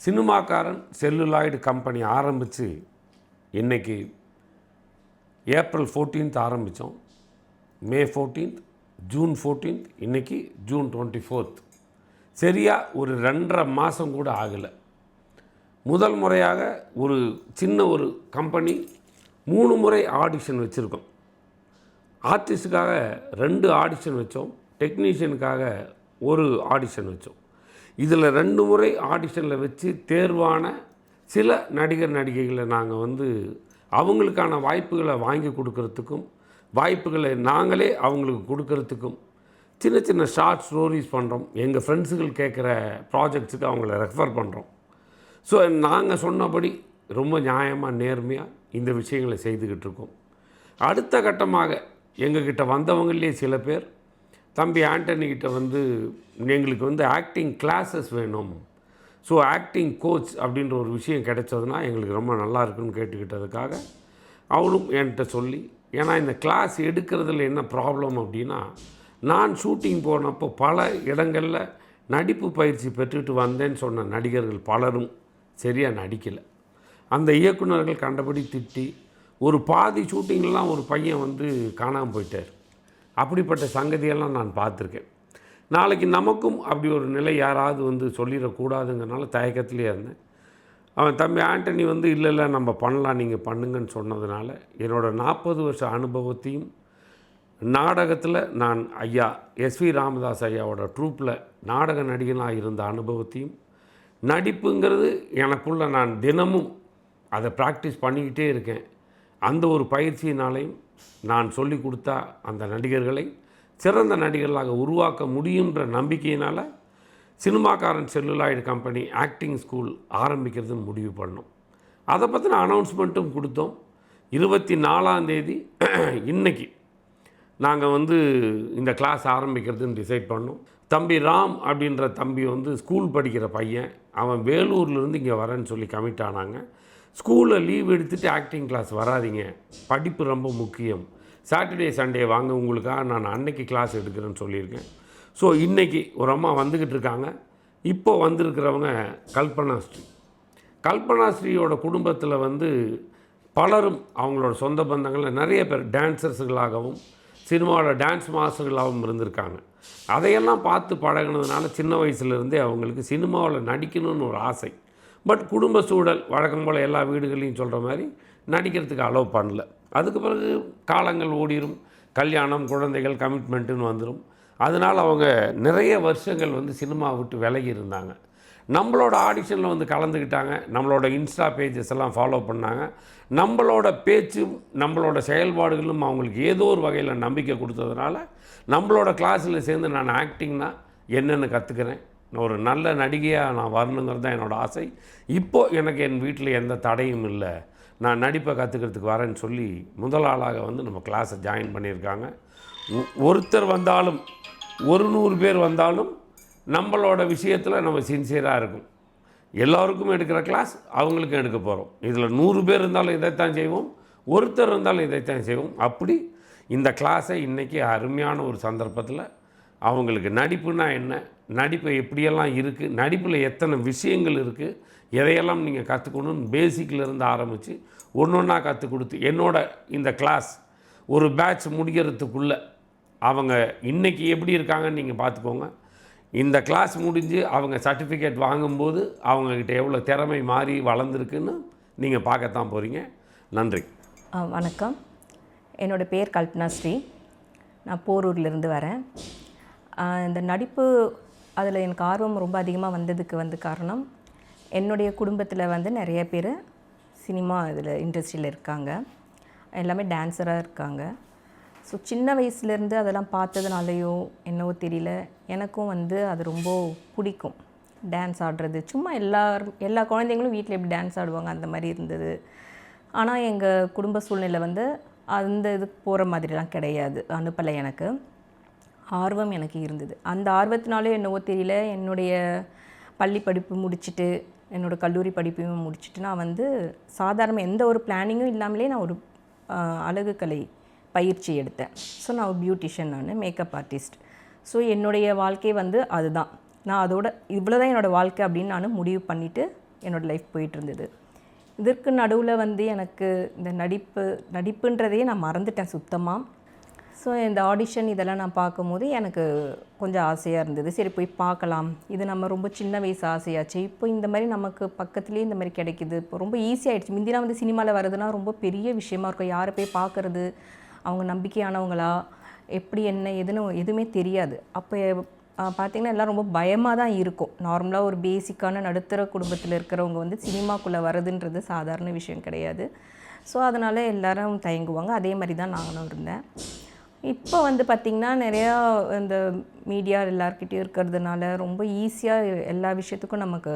சினிமாக்காரன் celluloid company ஆரம்பித்து இன்றைக்கி April 14th ஆரம்பித்தோம். மே 14th, ஜூன் 14th, இன்றைக்கி ஜூன் 24th. சரியாக ஒரு 2.5 மாதம் கூட ஆகலை. முதல் முறையாக ஒரு சின்ன ஒரு கம்பெனி 3 முறை ஆடிஷன் வச்சுருக்கோம். ஆர்டிஸ்டுக்காக 2 ஆடிஷன் வச்சோம், டெக்னீஷியனுக்காக 1 ஆடிஷன் வச்சோம். இதில் 2 முறை ஆடிஷனில் வச்சு தேர்வான சில நடிகர் நடிகைகளை நாங்கள் அவங்களுக்கான வாய்ப்புகளை வாங்கி கொடுக்கறதுக்கும், வாய்ப்புகளை நாங்களே அவங்களுக்கு கொடுக்கறதுக்கும் சின்ன சின்ன ஷார்ட் ஸ்டோரிஸ் பண்ணுறோம். எங்கள் ஃப்ரெண்ட்ஸுகள் கேட்குற ப்ராஜெக்ட்ஸுக்கு அவங்கள ரெஃபர் பண்ணுறோம். ஸோ நாங்கள் சொன்னபடி ரொம்ப நியாயமாக நேர்மையாக இந்த விஷயங்களை செய்துக்கிட்டு இருக்கோம். அடுத்த கட்டமாக எங்ககிட்ட வந்தவங்களே சில பேர் தம்பி ஆண்டனிக்கிட்ட எங்களுக்கு ஆக்டிங் கிளாஸஸ் வேணும், ஸோ ஆக்டிங் கோச் அப்படின்ற ஒரு விஷயம் கிடைச்சதுன்னா எங்களுக்கு ரொம்ப நல்லா இருக்குன்னு கேட்டுக்கிட்டதுக்காக அவளும் என்கிட்ட சொல்லி, ஏன்னா இந்த கிளாஸ் எடுக்கிறதுல என்ன ப்ராப்ளம் அப்படின்னா, நான் ஷூட்டிங் போனப்போ பல இடங்களில் நடிப்பு பயிற்சி பெற்றுட்டு வந்தேன்னு சொன்ன நடிகர்கள் பலரும் சரியாக நடிக்கலை. அந்த இயக்குநர்கள் கண்டபடி திட்டி ஒரு பாதி ஷூட்டிங்லாம் ஒரு பையன் காணாமல் போயிட்டார். அப்படிப்பட்ட சங்கதியெல்லாம் நான் பார்த்துருக்கேன். நாளைக்கு நமக்கும் அப்படி ஒரு நிலை யாராவது சொல்லிடக்கூடாதுங்கிறனால தயக்கத்திலே இருந்தேன். அவன் தம்பி ஆண்டனி இல்லை நம்ம பண்ணலாம், நீங்கள் பண்ணுங்கன்னு சொன்னதுனால என்னோடய 40 வருஷ அனுபவத்தையும், நாடகத்தில் நான் ஐயா எஸ்வி ராமதாஸ் ஐயாவோட ட்ரூப்பில் நாடக நடிகனாக இருந்த அனுபவத்தையும், நடிப்புங்கிறது எனக்குள்ள நான் தினமும் அதை ப்ராக்டிஸ் பண்ணிக்கிட்டே இருக்கேன். அந்த ஒரு பயிற்சியினாலையும் நான் சொல்லி கொடுத்தா அந்த நடிகர்களை சிறந்த நடிகர்களாக உருவாக்க முடியுன்ற நம்பிக்கையினால் சினிமாக்காரன் செல்லுலாய்டு கம்பெனி ஆக்டிங் ஸ்கூல் ஆரம்பிக்கிறது முடிவு பண்ணோம். அதை பற்றின அனௌன்ஸ்மெண்ட்டும் கொடுத்தோம். 24ஆம் தேதி இன்றைக்கி நாங்கள் இந்த கிளாஸ் ஆரம்பிக்கிறதுன்னு டிசைட் பண்ணோம். தம்பி ராம் அப்படின்ற தம்பி ஸ்கூல் படிக்கிற பையன், அவன் வேலூர்லேருந்து இங்கே வரேன்னு சொல்லி கமிட் ஆனாங்க. ஸ்கூலில் லீவ் எடுத்துகிட்டு ஆக்டிங் கிளாஸ் வராதிங்க, படிப்பு ரொம்ப முக்கியம், சாட்டர்டே சண்டே வாங்க, உங்களுக்காக நான் அன்னைக்கு கிளாஸ் எடுக்கிறேன்னு சொல்லியிருக்கேன். ஸோ இன்றைக்கி ஒரு அம்மா வந்துக்கிட்டு இருக்காங்க. இப்போ வந்திருக்கிறவங்க கல்பனா ஸ்ரீயோட குடும்பத்தில் பலரும் அவங்களோட சொந்த பந்தங்களில் நிறைய பேர் டான்ஸர்ஸுகளாகவும் சினிமாவோட டான்ஸ் மாஸ்டர்களாகவும் இருந்திருக்காங்க. அதையெல்லாம் பார்த்து பழகினதுனால சின்ன வயசுலேருந்தே அவங்களுக்கு சினிமாவில் நடிக்கணும்னு ஒரு ஆசை. பட் குடும்ப சூழல் வழக்கம் போல் எல்லா வீடுகளையும் சொல்கிற மாதிரி நடிக்கிறதுக்கு அலோவ் பண்ணல. அதுக்கு பிறகு காலங்கள் ஓடிடும், கல்யாணம், குழந்தைகள், கமிட்மெண்ட்டுன்னு வந்துடும். அதனால் அவங்க நிறைய வருஷங்கள் சினிமா விட்டு விலகி இருந்தாங்க. நம்மளோட ஆடிஷனில் கலந்துக்கிட்டாங்க, நம்மளோட இன்ஸ்டா பேஜஸ் எல்லாம் ஃபாலோ பண்ணாங்க. நம்மளோட பேச்சும் நம்மளோட செயல்பாடுகளும் அவங்களுக்கு ஏதோ ஒரு வகையில் நம்பிக்கை கொடுத்ததுனால நம்மளோட கிளாஸில் சேர்ந்து நான் ஆக்டிங்னா என்னென்னு கற்றுக்கிறேன். ஒரு நல்ல நடிகையாக நான் வரணுங்கிறது தான் என்னோடய ஆசை. இப்போது எனக்கு என் வீட்டில் எந்த தடையும் இல்லை, நான் நடிப்பை கற்றுக்கிறதுக்கு வரேன்னு சொல்லி முதல் ஆளாக நம்ம கிளாஸை ஜாயின் பண்ணியிருக்காங்க. ஒருத்தர் வந்தாலும் 100 பேர் வந்தாலும் நம்மளோட விஷயத்தில் நம்ம சின்சியராக இருக்கும். எல்லோருக்கும் எடுக்கிற கிளாஸ் அவங்களுக்கும் எடுக்க போகிறோம். இதில் 100 பேர் இருந்தாலும் இதைத்தான் செய்வோம், ஒருத்தர் இருந்தாலும் இதைத்தான் செய்வோம். அப்படி இந்த கிளாஸை இன்றைக்கி அருமையான ஒரு சந்தர்ப்பத்தில் அவங்களுக்கு நடிப்புனா என்ன, நடிப்பு எப்படியெல்லாம் இருக்குது, நடிப்பில் எத்தனை விஷயங்கள் இருக்குது, எதையெல்லாம் நீங்கள் கற்றுக்கணும்னு பேசிக்கிலேருந்து ஆரம்பித்து ஒன்றா கற்றுக் கொடுத்து என்னோட இந்த கிளாஸ் ஒரு பேட்ச் முடிக்கிறதுக்குள்ளே அவங்க இன்றைக்கி எப்படி இருக்காங்கன்னு நீங்கள் பார்த்துக்கோங்க. இந்த கிளாஸ் முடிஞ்சு அவங்க சர்டிஃபிகேட் வாங்கும்போது அவங்கக்கிட்ட எவ்வளோ திறமை மாறி வளர்ந்துருக்குன்னு நீங்கள் பார்க்கத்தான் போகிறீங்க. நன்றி. வணக்கம், என்னோடய பேர் கல்பனா ஸ்ரீ, நான் போரூர்லேருந்து வரேன். இந்த நடிப்பு அதில் எனக்கு ஆர்வம் ரொம்ப அதிகமாக வந்ததுக்கு காரணம், என்னுடைய குடும்பத்தில் நிறைய பேர் சினிமா இதில் இண்டஸ்ட்ரியில் இருக்காங்க, எல்லாமே டான்ஸராக இருக்காங்க. ஸோ சின்ன வயசுலேருந்து அதெல்லாம் பார்த்ததுனாலையோ என்னவோ தெரியல, எனக்கும் அது ரொம்ப பிடிக்கும் டான்ஸ் ஆடுறது. சும்மா எல்லா குழந்தைங்களும் வீட்டில் எப்படி டான்ஸ் ஆடுவாங்க அந்த மாதிரி இருந்தது. ஆனால் எங்கள் குடும்ப சூழ்நிலை அந்த இதுக்கு போகிற மாதிரிலாம் கிடையாது, அனுப்பலை. எனக்கு ஆர்வம் எனக்கு இருந்தது. அந்த ஆர்வத்தினாலே என்னவோ தெரியல, என்னுடைய பள்ளி படிப்பு முடிச்சுட்டு என்னோடய கல்லூரி படிப்பையும் முடிச்சுட்டு நான் சாதாரண எந்த ஒரு பிளானிங்கும் இல்லாமலே நான் ஒரு அழகுக்கலை பயிற்சி எடுத்தேன். ஸோ நான் ஒரு பியூட்டிஷியன், நான் மேக்கப் ஆர்டிஸ்ட். ஸோ என்னுடைய வாழ்க்கை அதுதான், நான் அதோட இவ்வளோ தான் என்னோடய வாழ்க்கை அப்படின்னு நான் முடிவு பண்ணிவிட்டு என்னோடய லைஃப் போயிட்டு இருந்தது. இதற்கு நடுவில் வந்து எனக்கு இந்த நடிப்புன்றதையே நான் மறந்துட்டேன் சுத்தமாக. ஸோ இந்த ஆடிஷன் இதெல்லாம் நான் பார்க்கும்போது எனக்கு கொஞ்சம் ஆசையாக இருந்தது. சரி போய் பார்க்கலாம், இது நம்ம ரொம்ப சின்ன வயசு ஆசையாச்சு, இப்போ இந்த மாதிரி நமக்கு பக்கத்துலேயே இந்த மாதிரி கிடைக்குது, இப்போ ரொம்ப ஈஸியாகிடுச்சு. முந்திலாம் வந்து சினிமாவில் வருதுன்னா ரொம்ப பெரிய விஷயமா இருக்கும். யாரை போய் பார்க்குறது, அவங்க நம்பிக்கையானவங்களா, எப்படி என்ன எதுன்னு எதுவுமே தெரியாது. அப்போ பார்த்திங்கன்னா எல்லாம் ரொம்ப பயமாக தான் இருக்கும். நார்மலாக ஒரு பேசிக்கான நடுத்தர குடும்பத்தில் இருக்கிறவங்க வந்து சினிமாக்குள்ளே வரதுன்றது சாதாரண விஷயம் கிடையாது. ஸோ அதனால் எல்லோரும் தயங்குவாங்க. அதே மாதிரி தான் நானும் இருந்தேன். இப்போ வந்து பார்த்திங்கன்னா நிறையா இந்த மீடியா எல்லாருக்கிட்டையும் இருக்கிறதுனால ரொம்ப ஈஸியாக எல்லா விஷயத்துக்கும் நமக்கு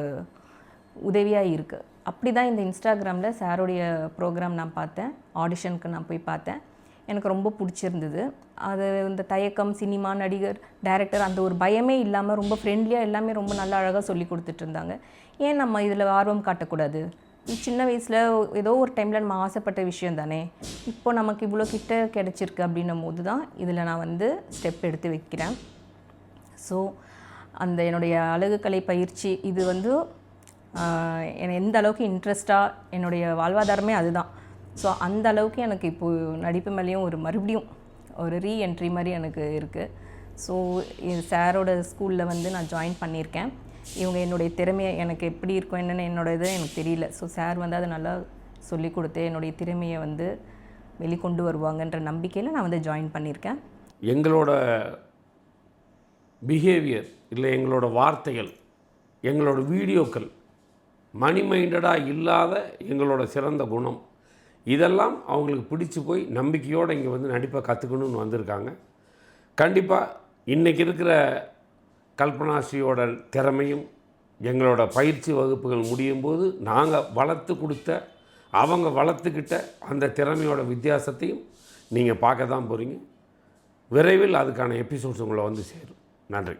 உதவியாக இருக்குது. அப்படி தான் இந்த இன்ஸ்டாகிராமில் சாரோடைய ப்ரோக்ராம் நான் பார்த்தேன். ஆடிஷனுக்கு நான் போய் பார்த்தேன். எனக்கு ரொம்ப பிடிச்சிருந்தது. அது இந்த தயக்கம், சினிமா, நடிகர், டைரக்டர் அந்த ஒரு பயமே இல்லாமல் ரொம்ப ஃப்ரெண்ட்லியாக எல்லாமே ரொம்ப நல்லா அழகாக சொல்லி கொடுத்துட்ருந்தாங்க. ஏன் நம்ம இதில் ஆர்வம் காட்டக்கூடாது? சின்ன வயசில் ஏதோ ஒரு டைமில் நம்ம ஆசைப்பட்ட விஷயம் தானே, இப்போ நமக்கு இவ்வளோ கிட்ட கிடச்சிருக்கு அப்படின்னும் போது தான் இதில் நான் வந்து ஸ்டெப் எடுத்து வைக்கிறேன். ஸோ அந்த என்னுடைய அழகுக்கலை பயிற்சி இது வந்து என்னை எந்த அளவுக்கு இன்ட்ரெஸ்ட்டாக, என்னுடைய வாழ்வாதாரமே அதுதான். ஸோ அந்த அளவுக்கு எனக்கு இப்போது நடிப்பு மேலேயும் மறுபடியும் ஒரு ரீஎன்ட்ரி மாதிரி எனக்கு இருக்குது. ஸோ சாரோட ஸ்கூலில் வந்து நான் ஜாயின் பண்ணியிருக்கேன். இவங்க என்னுடைய திறமையை எனக்கு எப்படி இருக்கும் என்னென்னு என்னோட இது எனக்கு தெரியல. ஸோ சார் வந்து அதை நல்லா சொல்லி கொடுத்து என்னுடைய திறமையை வந்து வெளிக்கொண்டு வருவாங்கன்ற நம்பிக்கையில் நான் வந்து ஜாயின் பண்ணியிருக்கேன். எங்களோட பிஹேவியர் இல்லை எங்களோட வார்த்தைகள், எங்களோட வீடியோக்கள் மணி மைண்டடாக இல்லாத எங்களோட சிறந்த குணம் இதெல்லாம் அவங்களுக்கு பிடிச்சி போய் நம்பிக்கையோடு இங்கே வந்து நடிப்பை கற்றுக்கணுன்னு வந்திருக்காங்க. கண்டிப்பாக இன்றைக்கி இருக்கிற கல்பனாஸ்ரீயோட திறமையும் எங்களோட பயிற்சி வகுப்புகள் முடியும் போது நாங்கள் வளர்த்து கொடுத்த, அவங்க வளர்த்துக்கிட்ட அந்த திறமையோட வித்தியாசத்தையும் நீங்கள் பார்க்க தான் போகிறீங்க. விரைவில் அதுக்கான எபிசோட்ஸ் உங்களை வந்து சேரும். நன்றி.